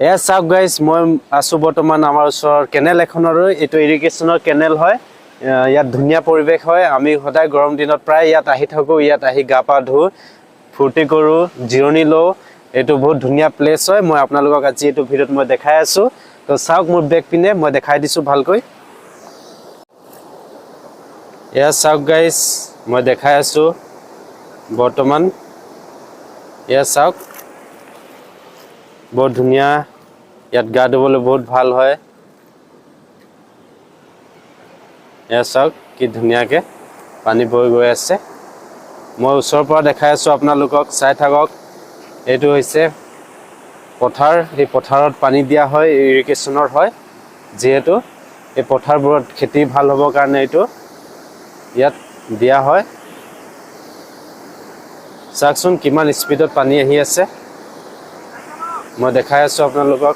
এয়া চাওক গাইজ মই আছো বৰ্তমান আমাৰ ওচৰৰ কেনেল এখনৰ এইটো ইৰিগেশ্যনৰ কেনেল হয় ইয়াত ধুনীয়া পৰিৱেশ হয় আমি সদায় গৰম দিনত প্ৰায় ইয়াত আহি থাকো ইয়াত আহি গা পা ধু ফূৰ্তি কৰো জিৰণি লওঁ এইটো বহুত ধুনীয়া প্লেচ হয় মই আপোনালোকক আজি এইটো ভিডিঅ'ত মই দেখাই আছো তো চাওক মোৰ বেক পিনে মই দেখাই দিছো ভালকৈ এয়া চাওক গাইজ মই দেখাই আছো বৰ্তমান এয়া চাওক बहुत धुनिया यात गा धुबले बहुत ভাল হয় এয়া চাওক কি ধুনিয়াকে পানী বৈ গৈ আছে মই ওচৰৰ পৰা দেখাই আছো আপোনালোকক চাই থাকক এটো হৈছে পথাৰ এই পথাৰত পানী দিয়া হয় ইৰিগেশ্যনৰ হয় যেহেতু এই পথাৰবোৰত খেতি ভাল হ'ব কাৰণে এটো ইয়াত দিয়া হয় চাকচোন কিমান স্পিডত পানী আহি আছে মই দেখাই আছো আপোনালোকক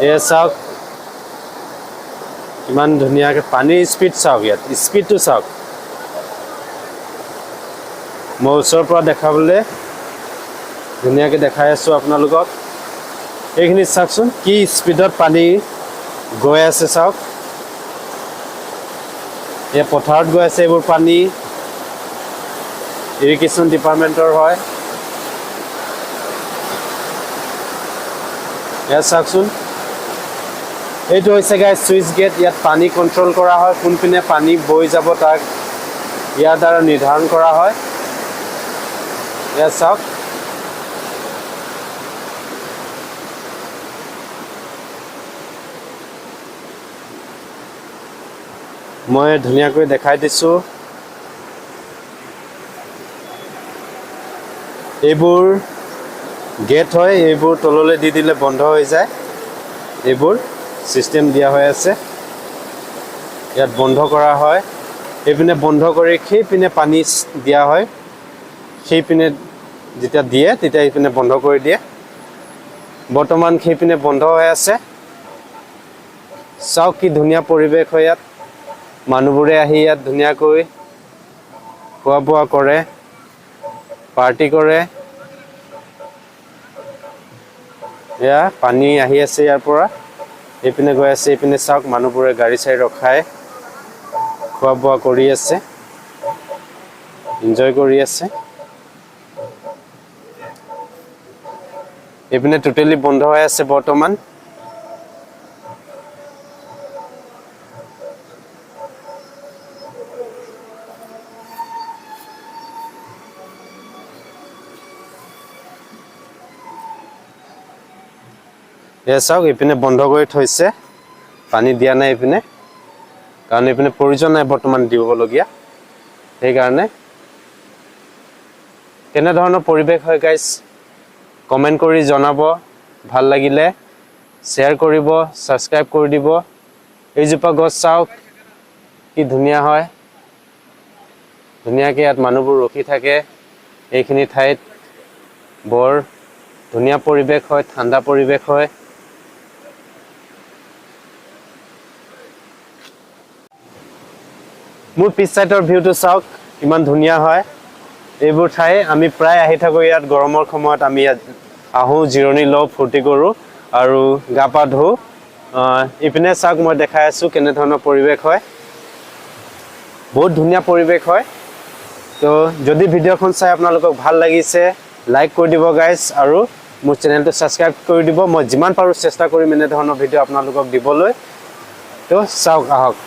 এ চাওক কিমান ধুনীয়াকে পানীৰ স্পিড চাওক ইয়াত স্পিডটো চাওক মই ওচৰৰ পৰা দেখাবলৈ ধুনীয়াকে দেখাই আছো আপোনালোকক এইখিনি চাওকচোন কি স্পিডত পানী গৈ আছে চাওক ये पथारत गई आछे एबोर पानी इरिगेशन डिपार्टमेंटर है या चाकसुन एटु होइसे गाइस स्विच गेट यात पानी कंट्रोल करा है कोन पिने पानी बई जाब ताक यार द्वारा निर्धारण करा है या चाक मैं धुनियाকৈ দেখাই দিছো এইবোৰ গেট হয় এইবোৰ তললে দি দিলে বন্ধ হৈ যায় এইবোৰ সিস্টেম দিয়া হৈ আছে ইয়াত বন্ধ কৰা হয় এইপিনে বন্ধ কৰি সেই পিনে পানী দিয়া হয় সেই পিনে যেতিয়া দিয়ে তেতিয়া এইপিনে বন্ধ কৰি দিয়ে বৰ্তমান সেই পিনে বন্ধ হৈ আছে চাওক কি ধুনিয়া পৰিৱেশ হয় ইয়াত মানুহবোৰে আহি ইয়াত ধুনিয়াকৈ খোৱা বোৱা কৰে পাৰ্টি কৰে এয়া পানী আহি আছে ইয়াৰ পৰা এইপিনে গৈ আছে এইপিনে চাওক মানুহবোৰে গাড়ী চাই ৰখাই খোৱা বোৱা কৰি আছে এনজয় কৰি আছে এইপিনে টোটালি বন্ধ হৈ আছে বৰ্তমান ये चाওক इपिने बंध कर थैसे पानी दिया ना इपिने कारण इपिने प्रयोजन নাই বৰ্তমান দিবলগিয়া সেই কাৰণে কেনে ধৰণৰ পৰিবেশ হয় গাইস কমেন্ট কৰি জনাব ভাল লাগিলে শেয়াৰ কৰিব সাবস্ক্ৰাইব কৰি দিব এই জোপা গছ চাওক কি ধুনিয়া হয় ধুনিয়াকে ইয়াত মানুহবোৰ ৰখি থাকে এইখিনি ঠাইত বৰ ধুনিয়া পৰিবেশ হয় ঠাণ্ডা পৰিবেশ হয় মোৰ পিছ সাইডৰ ভিউটো চাওক ইমান ধুনিয়া হয় এইবোৰ ঠাই আমি প্ৰায় আহি থাকো ইয়াত গৰমৰ সময়ত আমি আহো জিৰণি লও ফূৰ্তি কৰো আৰু গা পা ধু ইপিনে চাওক মই দেখাই আছো কেনে ধৰণৰ পৰিবেশ হয় বহুত ধুনিয়া পৰিবেশ হয় তো যদি ভিডিওখন চাই আপোনালোকক ভাল লাগিছে লাইক কৰি দিব গাইস আৰু মোৰ চেনেলটো সাবস্ক্ৰাইব কৰি দিব মই যিমান পাৰো চেষ্টা কৰিম এনে ধৰণৰ ভিডিও আপোনালোকক দিবলৈ তো চাওক আহক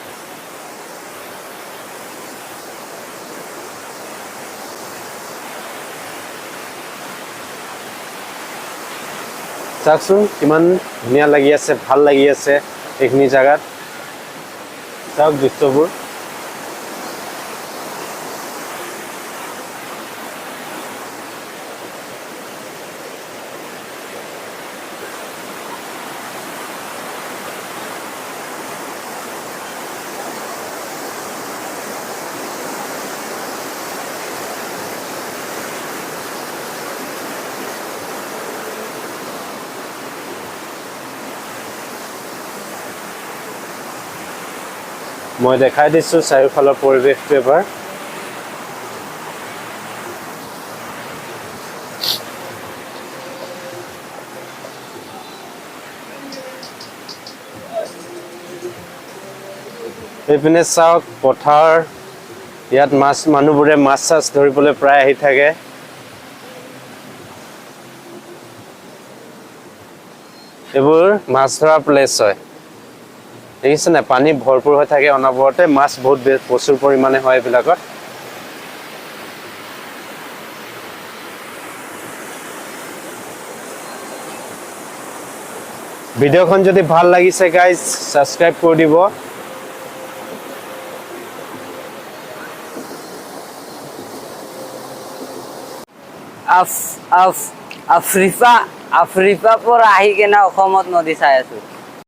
চাকচোন কিমান ধুনিয়া লাগি আছে ভাল লাগি আছে এইখিনি জায়গাত চাওক দৃশ্যবোৰ মই দেখাই দিছোঁ চাৰিওফালৰ পৰিৱেশটো এবাৰ। এইপিনে চাওক পথাৰ, ইয়াত মানুহবোৰে মাছ চাছ ধৰিবলৈ প্ৰায় আহি থাকে। এইবোৰ মাছ ধৰা প্লেচ হয়, দেখিছে নাই? পানী ভৰপূৰ হৈ থাকে অনবৰতে, মাছ বহুত প্ৰচুৰ পৰিমাণে হয় এইবিলাকত। ভিডিঅ'খন যদি ভাল লাগিছে গাইজ, ছাবস্ক্ৰাইব কৰি দিব। আফ্ৰিকা পৰা আহি কেনে অসমত নদী চাই আছো।